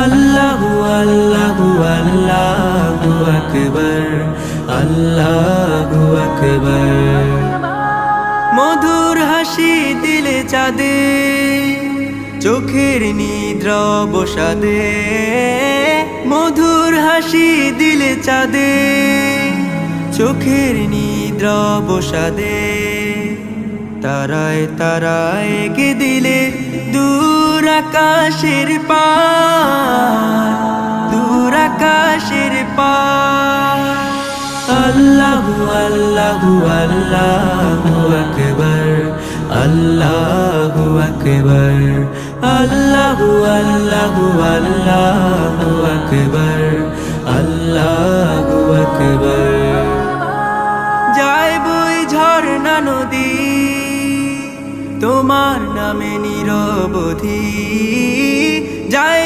আল্লাহু আল্লাহু আল্লাহু আকবার, আল্লাহু আকবার। মধুর হাসি দিলে চাঁদে, চোখের নিদ্রা বসাদে। মধুর হাসি দিলে চাঁদে, চোখের নিদ্রা বসাদে। তারায় তারায় গে দিলে দূর আকাশের পার, দূর আকাশের পার। আল্লাহু আল্লাহু আল্লাহু আকবার, আল্লাহু আকবার, আল্লাহু আল্লাহু আল্লাহু আকবার, আল্লাহু আকবার। যায় বই ঝর্ণা নদী, তোমার নামে নিরবধি।